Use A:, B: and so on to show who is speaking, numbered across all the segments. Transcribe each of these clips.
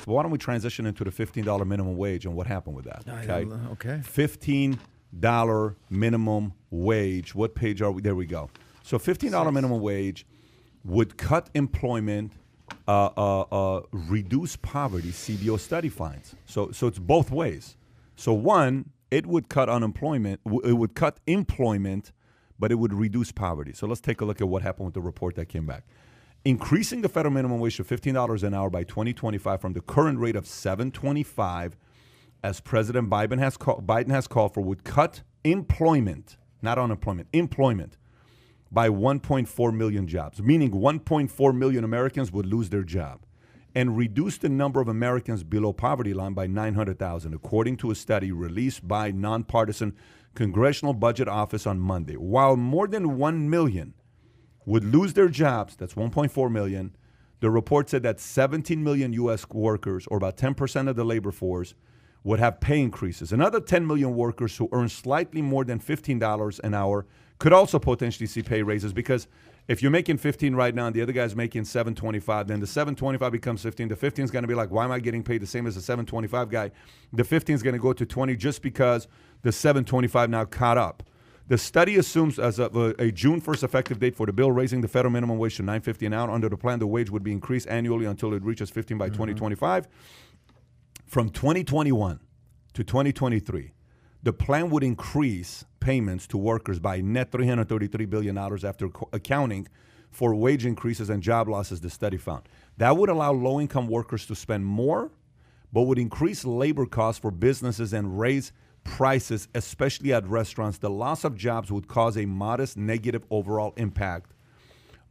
A: But why don't we transition into the $15 minimum wage and what happened with that?
B: Okay.
A: $15 minimum wage. What page are we? There we go. So $15 minimum wage would cut employment, reduce poverty, CBO study finds. So it's both ways. So one, it would cut unemployment, it would cut employment, but it would reduce poverty. So let's take a look at what happened with the report that came back. Increasing the federal minimum wage to $15 an hour by 2025 from the current rate of $7.25, as President Biden has called for, would cut employment, not unemployment, employment, by 1.4 million jobs, meaning 1.4 million Americans would lose their job, and reduce the number of Americans below poverty line by 900,000, according to a study released by nonpartisan Congressional Budget Office on Monday. While more than 1 million would lose their jobs, that's 1.4 million, the report said that 17 million U.S. workers, or about 10% of the labor force, would have pay increases. Another 10 million workers who earn slightly more than $15 an hour could also potentially see pay raises, because if you're making 15 right now and the other guy's making 7.25, then the 7.25 becomes 15. The 15 is going to be like, why am I getting paid the same as the 7.25 guy? The 15 is going to go to 20 just because the 7.25 now caught up. The study assumes as of a June 1st effective date for the bill, raising the federal minimum wage to $9.50 an hour. Under the plan, the wage would be increased annually until it reaches 15 by 2025. From 2021 to 2023, the plan would increase payments to workers by net $333 billion after accounting for wage increases and job losses, the study found. That would allow low-income workers to spend more, but would increase labor costs for businesses and raise prices, especially at restaurants. The loss of jobs would cause a modest negative overall impact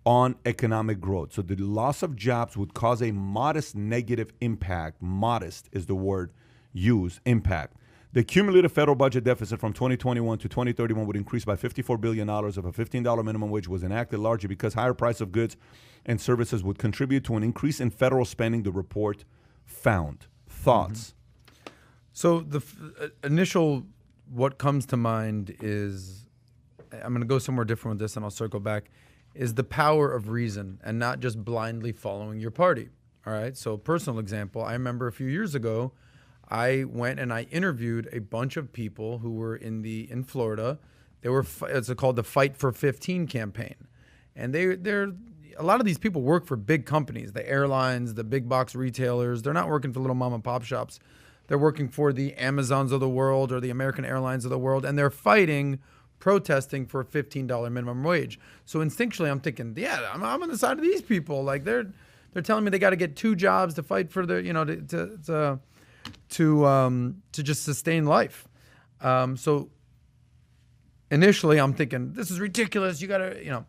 A: on economic growth. So the loss of jobs would cause a modest negative impact. Modest is the word used, impact. The cumulative federal budget deficit from 2021 to 2031 would increase by $54 billion if a $15 minimum wage was enacted, largely because higher price of goods and services would contribute to an increase in federal spending, the report found. Thoughts?
B: So the initial, what comes to mind is, I'm going to go somewhere different with this and I'll circle back, is the power of reason and not just blindly following your party. All right. So personal example, I remember a few years ago, I went and I interviewed a bunch of people who were in Florida. They were, it's called the Fight for 15 campaign. And they're a lot of these people work for big companies, the airlines, the big box retailers. They're not working for little mom and pop shops. They're working for the Amazons of the world or the American Airlines of the world. And they're protesting for a $15 minimum wage. So instinctually, I'm thinking, yeah, I'm on the side of these people. Like they're telling me they got to get 2 jobs to fight for the, to just sustain life. So initially I'm thinking, this is ridiculous. You got to,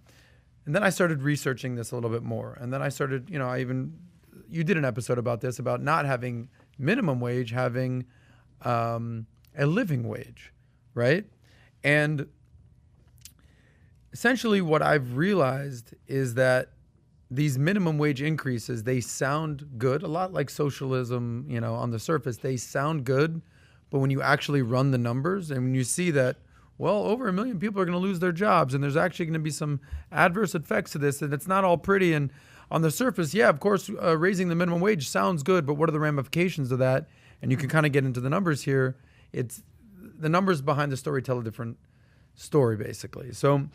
B: and then I started researching this a little bit more. And then I started, you did an episode about this, about not having minimum wage, having a living wage, right? And essentially what I've realized is that these minimum wage increases, they sound good, a lot like socialism, on the surface. They sound good, but when you actually run the numbers and when you see that, well, over 1 million people are going to lose their jobs and there's actually going to be some adverse effects to this, and it's not all pretty. And on the surface, yeah, of course, raising the minimum wage sounds good, but what are the ramifications of that? And you can kind of get into the numbers here. It's the numbers behind the story tell a different story, basically. So,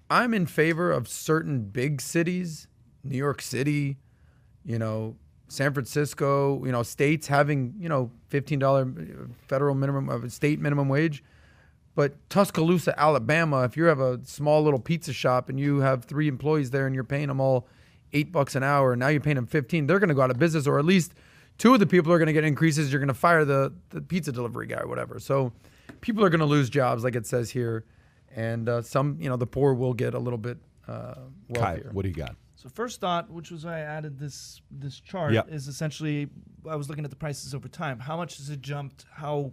B: I'm in favor of certain big cities, New York City, San Francisco, states having, $15 federal minimum, state minimum wage. But Tuscaloosa, Alabama, if you have a small little pizza shop and you have 3 employees there and you're paying them all $8 an hour and now you're paying them 15, they're going to go out of business, or at least 2 of the people are going to get increases. You're going to fire the pizza delivery guy or whatever. So people are going to lose jobs, like it says here. And some, the poor will get a little bit wealthier.
A: Kai, what do you got?
C: So first thought, which was why I added this chart, is essentially, I was looking at the prices over time. How much has it jumped? How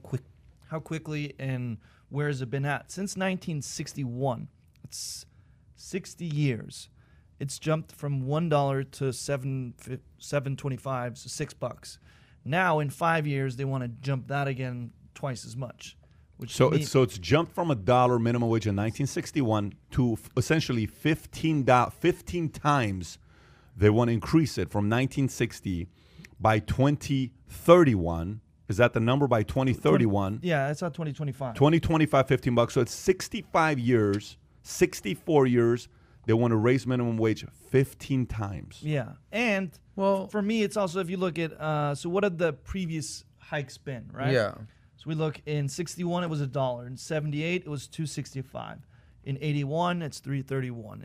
C: quickly, and where has it been at? Since 1961, it's 60 years. It's jumped from $1 to $7.25, so $6. Now in 5 years, they want to jump that again twice as much.
A: So it's jumped from $1 minimum wage in 1961 to essentially 15 times They want to increase it from 1960 by 2031. Is that the number by 2031?
C: Yeah, it's not 2025.
A: 2025, $15. So it's 65 years, 64 years. They want to raise minimum wage 15 times.
C: Yeah. And
B: Well-
C: for me, it's also, if you look at, so what have the previous hikes been, right?
B: Yeah.
C: So we look in 61, it was $1. In 78, it was $2.65. In 81, it's $3.31.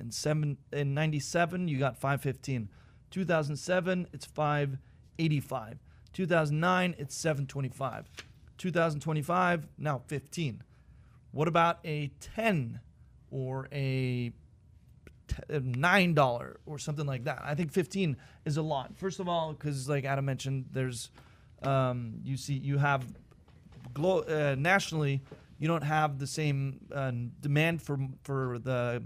C: In 97, you got $5.15. 2007, it's $5.85. 2009, it's $7.25. 2025, now $15. What about a 10 or a $9 or something like that? I think 15 is a lot. First of all, because like Adam mentioned, there's you have nationally, you don't have the same demand for the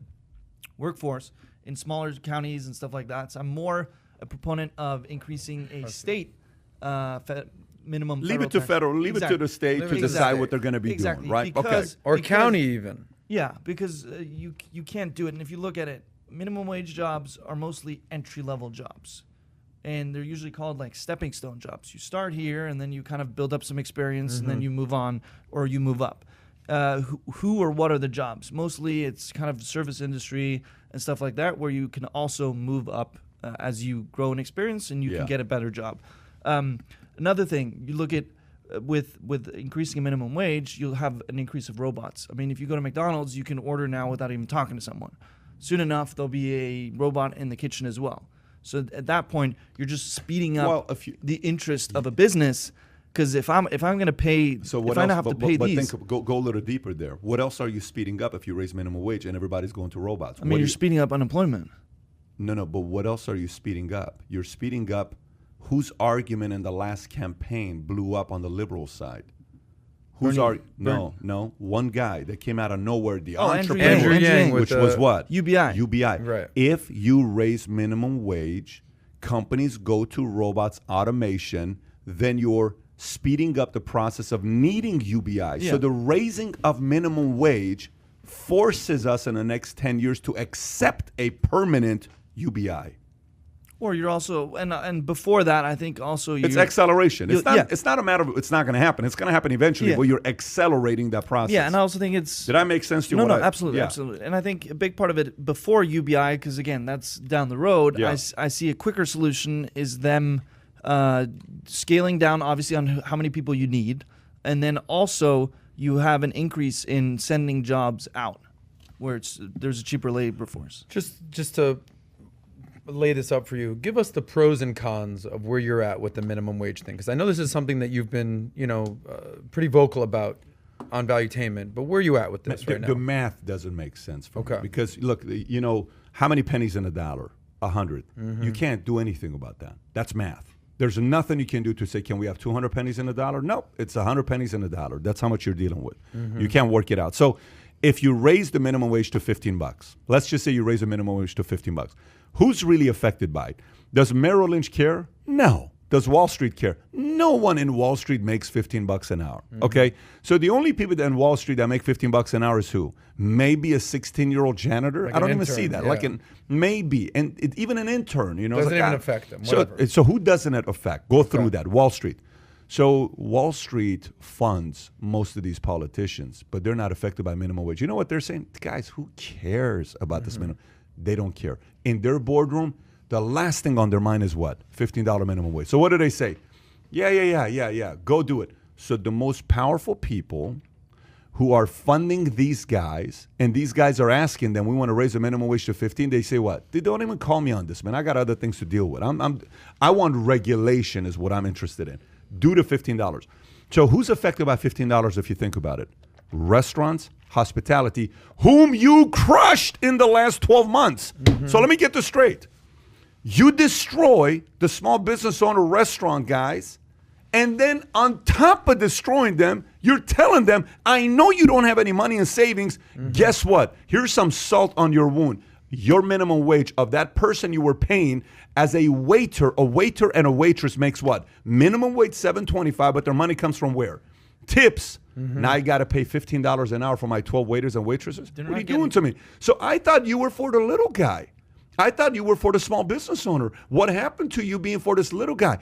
C: workforce in smaller counties and stuff like that. So I'm more a proponent of increasing a state minimum.
A: Leave it to federal. Leave it to the state to decide what they're going to be doing, right?
C: Because,
B: Or
C: because-
B: county even.
C: Yeah, because you can't do it. And if you look at it, minimum wage jobs are mostly entry-level jobs. And they're usually called like stepping stone jobs. You start here, and then you kind of build up some experience, and then you move on or you move up. Who or what are the jobs? Mostly it's kind of service industry and stuff like that, where you can also move up as you grow in experience, and you can get a better job. Another thing, you look at with increasing a minimum wage, you'll have an increase of robots. I mean, if you go to McDonald's, you can order now without even talking to someone. Soon enough, there'll be a robot in the kitchen as well. So at that point, you're just speeding up the interest of a business. Because if I'm going to pay,
A: so what
C: if I
A: else,
C: have to pay these,
A: go a little deeper there. What else are you speeding up if you raise minimum wage and everybody's going to robots?
C: I mean, you're speeding up unemployment.
A: No, but what else are you speeding up? You're speeding up whose argument in the last campaign blew up on the liberal side? No, one guy that came out of nowhere, the entrepreneur,
C: Andrew Yang
A: which was what?
C: UBI.
A: Right. If you raise minimum wage, companies go to robots, automation, then you're speeding up the process of needing UBI.
C: Yeah.
A: So the raising of minimum wage forces us in the next 10 years to accept a permanent UBI.
C: Or you're also, and before that, I think also
A: it's acceleration. It's not a matter of it's not going to happen. It's going to happen eventually, but you're accelerating that process.
C: Yeah, and I also think it's...
A: Did I make sense to you?
C: No, absolutely, absolutely. And I think a big part of it before UBI, because again, that's down the road, I see a quicker solution is them scaling down, obviously, on how many people you need, and then also you have an increase in sending jobs out, where there's a cheaper labor force.
B: Just to lay this up for you, give us the pros and cons of where you're at with the minimum wage thing, because I know this is something that you've been, pretty vocal about on Valuetainment. But where are you at with this right now?
A: The math doesn't make sense for me because look, how many pennies in a dollar? 100. You can't do anything about that. That's math. There's nothing you can do to say, can we have 200 pennies in a dollar? No, it's 100 pennies in a dollar. That's how much you're dealing with. You can't work it out. So if you raise the minimum wage to $15, let's just say you raise the minimum wage to $15. Who's really affected by it? Does Merrill Lynch care? No. Does Wall Street care? No one in Wall Street makes $15 an hour. Okay? So the only people in Wall Street that make $15 an hour is who? Maybe a 16-year-old janitor?
B: Like
A: I don't
B: an
A: even
B: intern,
A: see that.
B: yeah.
A: Maybe. And even an intern,
B: Doesn't even affect them. Whatever.
A: So who doesn't it affect? Go through that. Wall Street. So Wall Street funds most of these politicians, but they're not affected by minimum wage. You know what they're saying? Guys, who cares about this minimum? They don't care. In their boardroom, the last thing on their mind is what? $15 minimum wage. So what do they say? Yeah. Go do it. So the most powerful people who are funding these guys, and these guys are asking them, we want to raise the minimum wage to 15, they say what? They don't even call me on this, man. I got other things to deal with. I want regulation is what I'm interested in. Do the $15. So who's affected by $15 if you think about it? Restaurants, hospitality, whom you crushed in the last 12 months. So let me get this straight. You destroy the small business owner restaurant guys, and then on top of destroying them, you're telling them, I know you don't have any money in savings. Guess what? Here's some salt on your wound. Your minimum wage of that person you were paying as a waiter and a waitress makes what? Minimum wage $7.25, but their money comes from where? Tips. Now I got to pay $15 an hour for my 12 waiters and waitresses? What are you doing to me? So I thought you were for the little guy. I thought you were for the small business owner. What happened to you being for this little guy?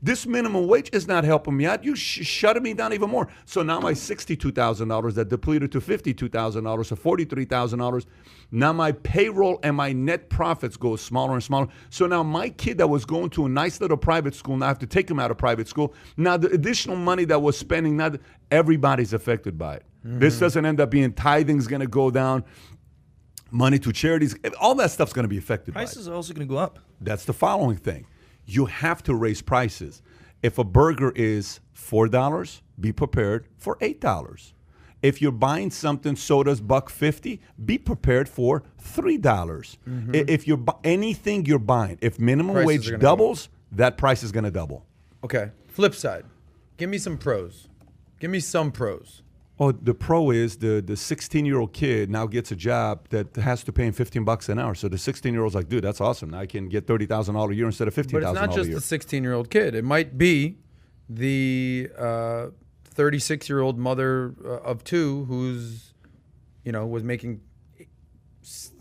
A: This minimum wage is not helping me out. You shutting me down even more. So now my $62,000 that depleted to $52,000 or $43,000, now my payroll and my net profits go smaller and smaller. So now my kid that was going to a nice little private school, now I have to take him out of private school. Now the additional money that was spending, now everybody's affected by it. This doesn't end up being tithing's going to go down. Money to charities, all that stuff's going to be affected by it.
C: Prices are also going to go up.
A: That's the following thing. You have to raise prices. If a burger is $4, be prepared for $8. If you're buying something, soda's $1.50, be prepared for $3. If you're anything you're buying, if minimum
B: Prices
A: wage doubles, that price is going to double.
B: Okay. Flip side. Give me some pros. Give me some pros.
A: Oh, the pro is the 16-year-old kid now gets a job that has to pay him $15 an hour. So the 16-year-old's like, dude, that's awesome. Now I can get $30,000 a year instead of $15,000 a year.
B: But it's not just the 16-year-old kid. It might be the 36-year-old mother of two who's, was making,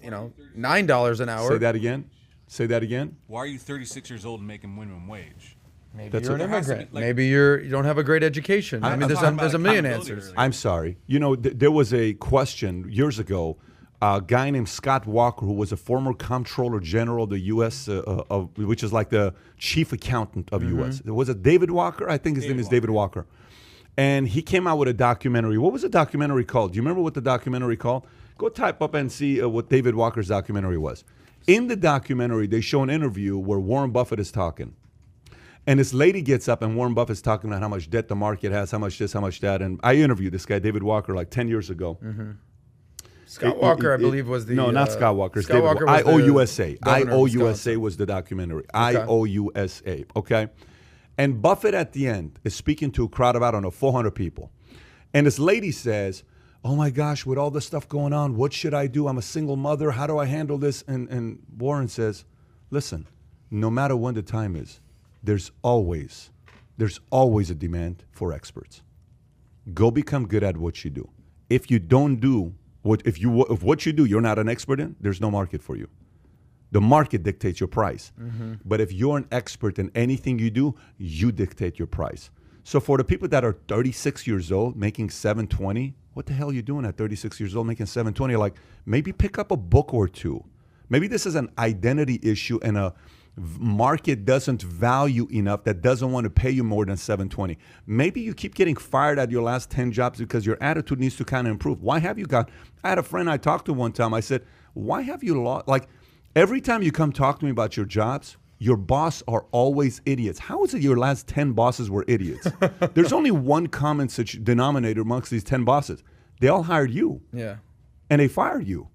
B: $9 an hour.
A: Say that again. Say that again.
D: Why are you 36 years old and making minimum wage?
B: Maybe you're an immigrant. Maybe you don't have a great education. I mean, there's a million answers.
A: I'm sorry. There was a question years ago. A guy named Scott Walker, who was a former Comptroller General of the U.S., which is like the chief accountant of U.S. Was it David Walker? I think his name is David Walker. And he came out with a documentary. What was the documentary called? Do you remember what the documentary called? Go type up and see what David Walker's documentary was. In the documentary, they show an interview where Warren Buffett is talking. And this lady gets up and Warren Buffett's talking about how much debt the market has, how much this, how much that. And I interviewed this guy, David Walker, like 10 years ago.
B: Scott Walker, I believe, was the...
A: No, not Scott Walker.
B: Scott Walker was
A: IOUSA.
B: governor of
A: IOUSA was the documentary.
B: Okay.
A: IOUSA, okay? And Buffett at the end is speaking to a crowd of, I don't know, 400 people. And this lady says, oh my gosh, with all this stuff going on, what should I do? I'm a single mother. How do I handle this? And Warren says, listen, no matter when the time is, there's always a demand for experts. Go become good at what you do. If you don't do if what you do you're not an expert in, there's no market for you. The market dictates your price. But if you're an expert in anything you do, you dictate your price. So for the people that are 36 years old making $720, what the hell are you doing at 36 years old making $720? Like, maybe pick up a book or two. Maybe this is an identity issue and a market doesn't value enough that doesn't want to pay you more than $720. Maybe you keep getting fired at your last 10 jobs because your attitude needs to kind of improve. Why have you got... I had a friend I talked to one time. I said, why have you lost... Like, every time you come talk to me about your jobs, your boss are always idiots. How is it your last 10 bosses were idiots? There's only one common denominator amongst these 10 bosses. They all hired you.
B: Yeah.
A: And they fired you.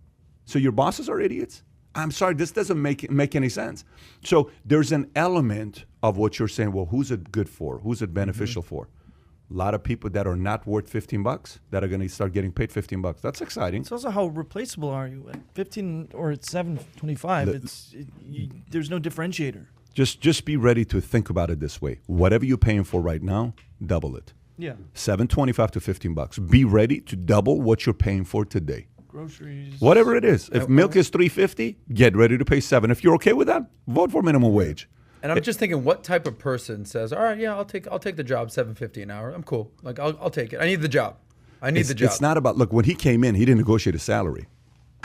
A: So your bosses are idiots? I'm sorry, this doesn't make any sense. So there's an element of what you're saying, well, who's it good for? Who's it beneficial for? A lot of people that are not worth $15 that are going to start getting paid $15. That's exciting.
C: It's also how replaceable are you at 15 or at 725? There's no differentiator.
A: Just be ready to think about it this way. Whatever you're paying for right now, double it.
C: Yeah.
A: $725 to $15. Be ready to double what you're paying for today.
C: Groceries.
A: Whatever it is. If milk is $3.50, get ready to pay $7. If you're okay with that, vote for minimum wage.
B: And I'm just thinking, what type of person says, all right, yeah, I'll take the job, $7.50 an hour. I'm cool. Like, I'll take it. I need the job. The job.
A: It's not about, look, when he came in, he didn't negotiate a salary.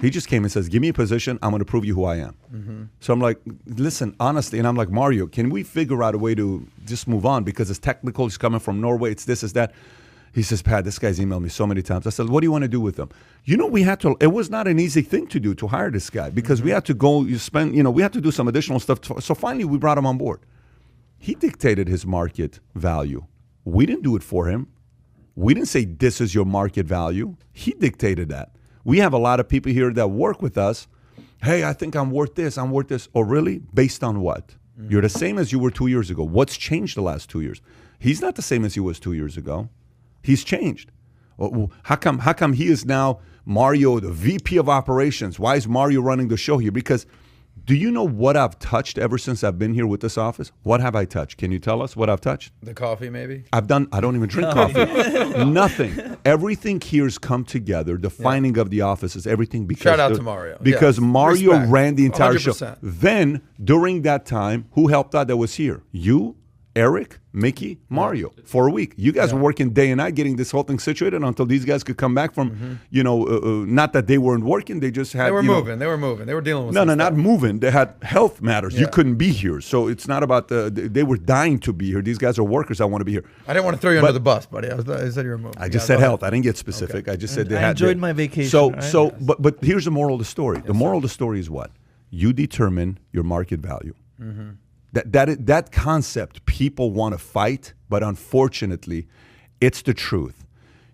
A: He just came and says, give me a position. I'm going to prove you who I am. So I'm like, listen, honestly, and I'm like, Mario, can we figure out a way to just move on? Because it's technical. He's coming from Norway. It's this, it's that. He says, Pat, this guy's emailed me so many times. I said, what do you want to do with him? It was not an easy thing to do to hire this guy because we had to go, we had to do some additional stuff. So finally, we brought him on board. He dictated his market value. We didn't do it for him. We didn't say, this is your market value. He dictated that. We have a lot of people here that work with us. Hey, I think I'm worth this. I'm worth this. Oh, really? Based on what? You're the same as you were 2 years ago. What's changed the last 2 years? He's not the same as he was 2 years ago. He's changed. How come he is now Mario, the VP of operations? Why is Mario running the show here? Because Do you know what I've touched ever since I've been here with this office? What have I touched? Can you tell us what I've touched?
B: The coffee, maybe?
A: I don't even drink coffee. Nothing. Everything here's come together. The finding of the office is everything because
B: Shout out to Mario.
A: Because
B: Yes.
A: Mario
B: Respect.
A: ran the entire
B: 100%.
A: show. Then during that time, who helped out that was here? You, Eric, Mickey, Mario, for a week. You guys were working day and night getting this whole thing situated until these guys could come back from, not that they weren't working, they just had,
B: They were moving. They were dealing with
A: no,
B: some
A: not
B: stuff.
A: moving. They had health matters. You
B: Yeah.
A: couldn't be here. So it's not about they were dying to be here. These guys are workers. I want to be here.
B: I didn't want to throw you under the bus, buddy. I said you were moving.
A: I just said health. I didn't get specific. I just said they
C: I
A: had.
C: enjoyed my vacation,
A: So,
C: right?
A: but here's the moral of the story. The moral of the story is what? You determine your market value. That concept people want to fight, but unfortunately, it's the truth.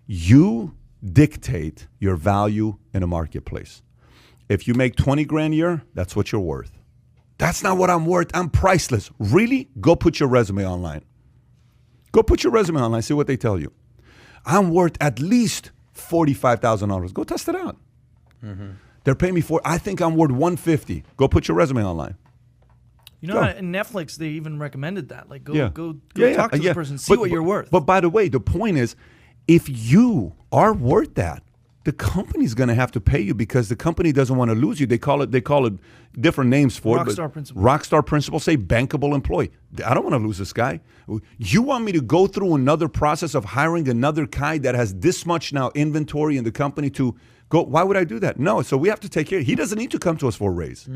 A: You dictate your value in a marketplace. If you make 20 grand a year, that's what you're worth. That's not what I'm worth. I'm priceless. Really? Go put your resume online. Go put your resume online. See what they tell you. I'm worth at least $45,000. Go test it out. They're paying me I think I'm worth $150. Go put your resume online.
C: You know,
A: Go.
C: in Netflix, they even recommended that. Like, go
A: Yeah.
C: talk to the person, see what you're worth.
A: But by the way, the point is, if you are worth that, the company's going to have to pay you because the company doesn't want to lose you. They call it different names for it.
C: Rockstar principle.
A: Rockstar principle, say bankable employee. I don't want to lose this guy. You want me to go through another process of hiring another guy that has this much now inventory in the company to go? Why would I do that? No. So we have to take care. He doesn't need to come to us for a raise.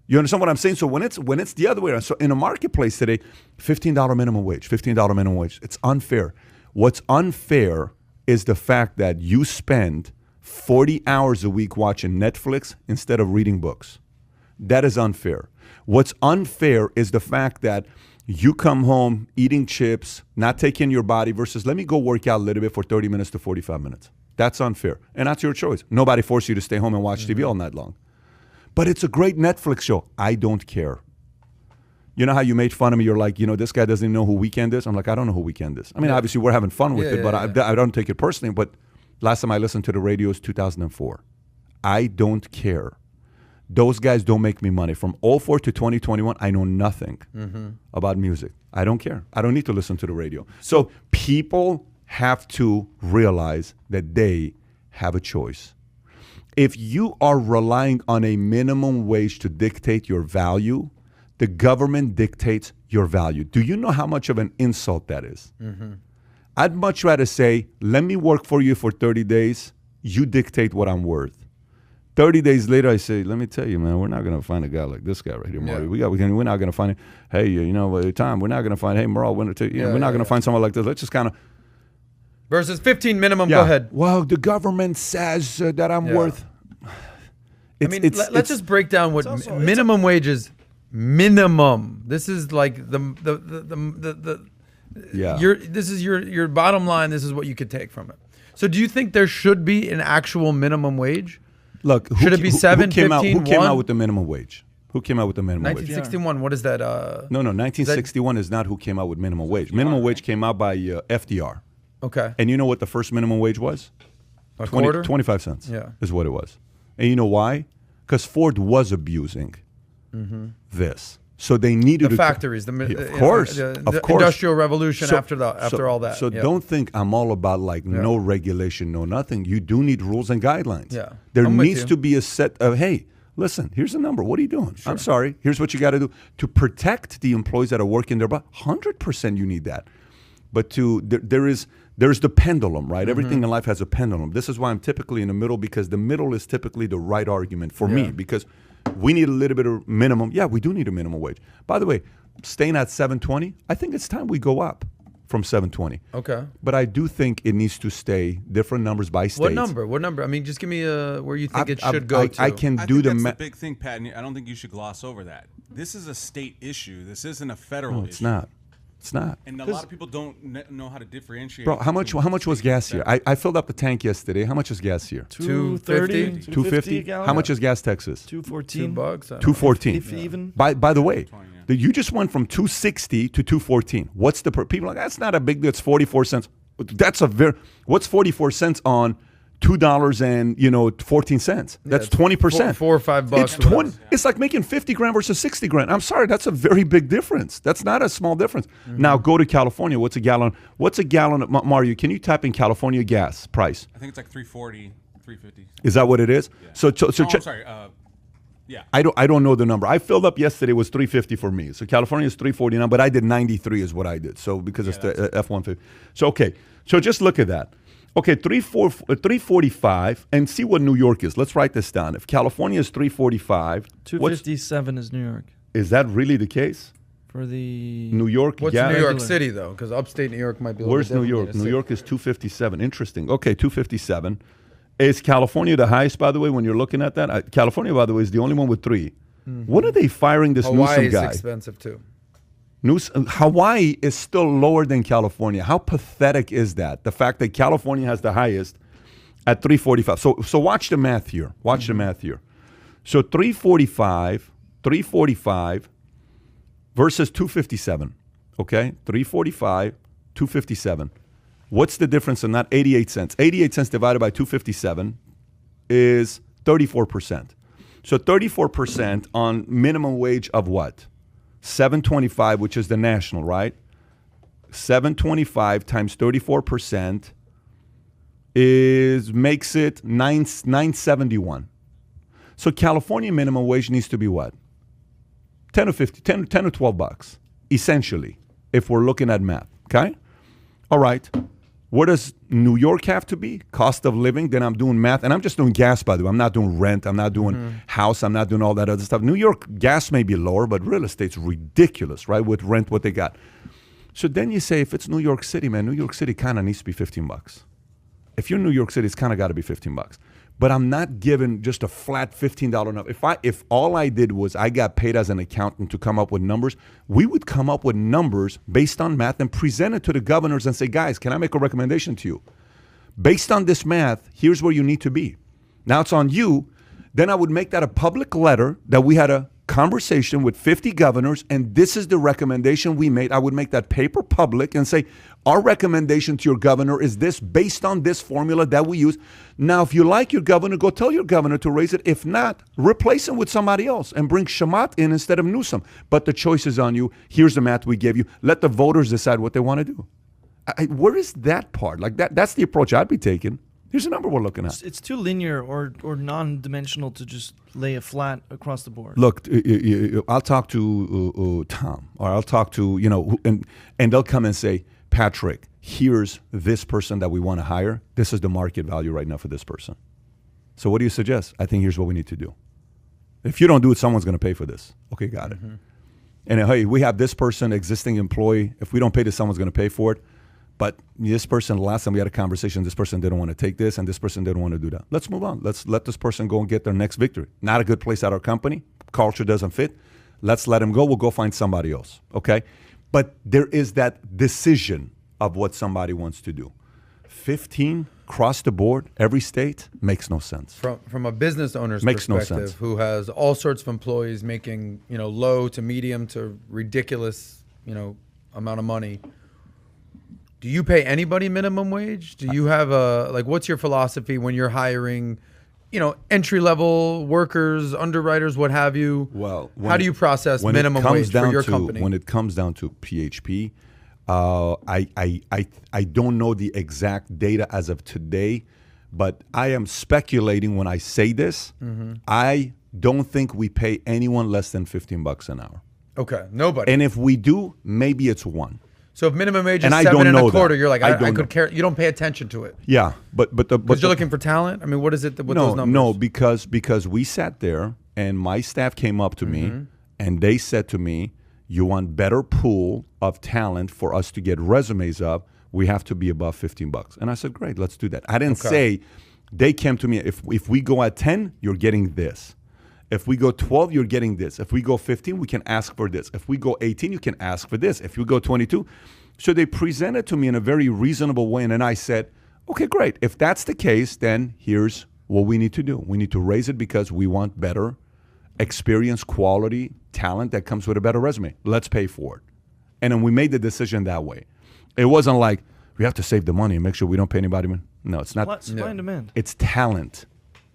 A: You understand what I'm saying? So when it's the other way around, so in a marketplace today, $15 minimum wage, $15 minimum wage, it's unfair. What's unfair is the fact that you spend 40 hours a week watching Netflix instead of reading books. That is unfair. What's unfair is the fact that you come home eating chips, not taking your body versus let me go work out a little bit for 30 minutes to 45 minutes. That's unfair. And that's your choice. Nobody forced you to stay home and watch TV all night long. But it's a great Netflix show. I don't care. You know how you made fun of me? You're like, this guy doesn't know who Weekend is? I'm like, I don't know who Weekend is. I mean, obviously, we're having fun with it, but I don't take it personally. But last time I listened to the radio is 2004. I don't care. Those guys don't make me money. From 04 to 2021, I know nothing about music. I don't care. I don't need to listen to the radio. So people have to realize that they have a choice. If you are relying on a minimum wage to dictate your value, the government dictates your value. Do you know how much of an insult that is? I'd much rather say, let me work for you for 30 days. You dictate what I'm worth. 30 days later, I say, let me tell you, man, we're not going to find a guy like this guy right here, Mario. We're not going to find, hey, Tom, we're not going to find, hey, Merle, we're not going to find someone like this. Let's just kind of.
B: Versus 15 minimum, go ahead.
A: Well, the government says that I'm worth.
B: Let's just break down what minimum wage is. Minimum. This is like this is your bottom line. This is what you could take from it. So do you think there should be an actual minimum wage?
A: Look,
B: should it be 7, 15,
A: who came out with the minimum wage? Who came out with the minimum wage?
B: 1961. What is that?
A: No, 1961 is not who came out with minimum wage. Minimum wage came out by FDR.
B: Okay.
A: And you know what the first minimum wage was?
B: A quarter?
A: 25 cents.
B: Yeah.
A: Is what it was. And you know why? Because Ford was abusing this. So they needed
B: the factories, the industrial revolution after all that.
A: So don't think I'm all about no regulation, no nothing. You do need rules and guidelines.
B: Yeah.
A: There needs to be a set of, hey, listen, here's the number. What are you doing? Sure. I'm sorry. Here's what you got to do. To protect the employees that are working there, but 100% you need that. But there's the pendulum, right? Everything in life has a pendulum. This is why I'm typically in the middle, because the middle is typically the right argument for me, because we need a little bit of minimum. Yeah, we do need a minimum wage. By the way, staying at $7.20, I think it's time we go up from $7.20.
B: Okay.
A: But I do think it needs to stay different numbers by state.
B: What number? What number? I mean, just give me where you think it should go to.
A: I can
D: I
A: do
D: think that's the big thing, Pat. And I don't think you should gloss over that. This is a state issue. This isn't a federal issue.
A: It's not. It's not.
D: And a lot of people don't know how to differentiate.
A: Bro, how much was gas here? I filled up the tank yesterday. How much is gas here?
C: $2.30.
A: $2.50. How much is gas Texas?
C: $2.14.
A: $2.14.
C: Even.
A: By the way, you just went from $2.60 to $2.14. What's the people are like? That's not a big deal. It's 44 cents. What's 44 cents on $2 and 14 cents. That's 20%.
B: $4 or $5.
A: It's 20. It's like making 50 grand versus 60 grand. I'm sorry, that's a very big difference. That's not a small difference. Now go to California. What's a gallon? Mario, can you type in California gas price?
D: I think it's like 340, 350.
A: Is that what it is?
D: Yeah.
A: So
D: I'm sorry. Yeah.
A: I don't know the number. I filled up yesterday, it was 350 for me. So California is 349, but I did 93 is what I did. So because it's the F-150. So okay. So just look at that. Okay, 345, and see what New York is. Let's write this down. If California is 345,
C: 257 is New York.
A: Is that really the case?
C: For the
A: New York,
B: What's New York City though? Because upstate New York might be.
A: Where's New York? New York is 257. Interesting. Okay, 257. Is California the highest, by the way? When you're looking at that, California, by the way, is the only one with 3. When are they firing this Newsom guy?
B: Hawaii is expensive too.
A: Hawaii is still lower than California. How pathetic is that? The fact that California has the highest at 345. So watch the math here. Watch the math here. So 345 versus 257. Okay? 345, 257. What's the difference in that? 88 cents. 88 cents divided by 257 is 34%. So 34% on minimum wage of what? 725, which is the national, right? 725 times 34% makes it 971. So California minimum wage needs to be what? 10 or 12 bucks, essentially, if we're looking at math, okay? All right. Where does New York have to be? Cost of living. Then I'm doing math. And I'm just doing gas, by the way. I'm not doing rent. I'm not doing house. I'm not doing all that other stuff. New York gas may be lower, but real estate's ridiculous, right? With rent, what they got. So then you say, if it's New York City, man, New York City kind of needs to be 15 bucks. If you're in New York City, it's kind of got to be 15 bucks. But I'm not giving just a flat $15 number. If all I did was I got paid as an accountant to come up with numbers, we would come up with numbers based on math and present it to the governors and say, guys, can I make a recommendation to you? Based on this math, here's where you need to be. Now it's on you. Then I would make that a public letter that we had a conversation with 50 governors, and this is the recommendation we made. I would make that paper public and say, our recommendation to your governor is this based on this formula that we use. Now, if you like your governor, go tell your governor to raise it. If not, replace him with somebody else and bring Shamat in instead of Newsom. But the choice is on you. Here's the math we gave you. Let the voters decide what they want to do. Where is that part? Like that's the approach I'd be taking. Here's the number we're looking at.
C: It's too linear or non-dimensional to just lay a flat across the board.
A: Look, I'll talk to Tom, or I'll talk to, and they'll come and say, Patrick, here's this person that we want to hire. This is the market value right now for this person. So what do you suggest? I think here's what we need to do. If you don't do it, someone's going to pay for this. Okay, got it. And hey, we have this person, existing employee. If we don't pay this, someone's going to pay for it. But this person, the last time we had a conversation, this person didn't want to take this, and this person didn't want to do that. Let's move on. Let's let this person go and get their next victory. Not a good place at our company. Culture doesn't fit. Let's let him go. We'll go find somebody else, okay? But there is that decision of what somebody wants to do. 15 across the board, every state, makes no sense.
B: From a business owner's
A: makes
B: perspective,
A: no sense.
B: Who has all sorts of employees making, low to medium to ridiculous, amount of money. Do you pay anybody minimum wage? Do you have what's your philosophy when you're hiring, entry-level workers, underwriters, what have you?
A: Well,
B: how do you process minimum wage for your company?
A: When it comes down to PHP, I don't know the exact data as of today, but I am speculating when I say this. I don't think we pay anyone less than $15 an hour.
B: Okay, nobody.
A: And if we do, maybe it's one.
B: So if minimum wage is $7.25, you're like, I could care. You don't pay attention to it.
A: Yeah, but
B: you're looking for talent. I mean, what is it? What those numbers?
A: No, because we sat there and my staff came up to me and they said to me, "You want better pool of talent for us to get resumes up? We have to be above $15." And I said, "Great, let's do that." I didn't say. They came to me. If we go at 10, you're getting this. If we go 12, you're getting this. If we go 15, we can ask for this. If we go 18, you can ask for this. If you go 22. So they presented to me in a very reasonable way. And then I said, okay, great. If that's the case, then here's what we need to do. We need to raise it because we want better experience, quality, talent that comes with a better resume. Let's pay for it. And then we made the decision that way. It wasn't like, we have to save the money and make sure we don't pay anybody. No, it's not.
C: Supply and demand.
A: It's talent.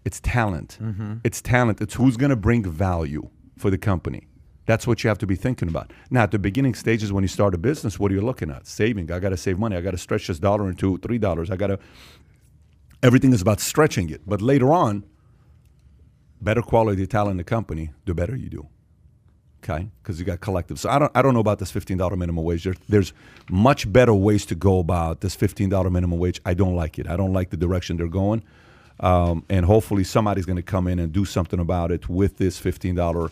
A: It's talent. It's talent. It's who's going to bring value for the company. That's what you have to be thinking about. Now, at the beginning stages when you start a business, what are you looking at? Saving. I got to save money. I got to stretch this $1 into $3. Everything is about stretching it. But later on, better quality talent in the company, the better you do. Okay? Because you got collective. So I don't know about this $15 minimum wage. There's much better ways to go about this $15 minimum wage. I don't like it. I don't like the direction they're going. And hopefully somebody's going to come in and do something about it with this $15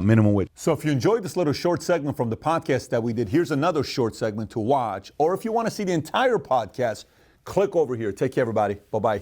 A: minimum wage. So if you enjoyed this little short segment from the podcast that we did, here's another short segment to watch. Or if you want to see the entire podcast, click over here. Take care, everybody. Bye-bye.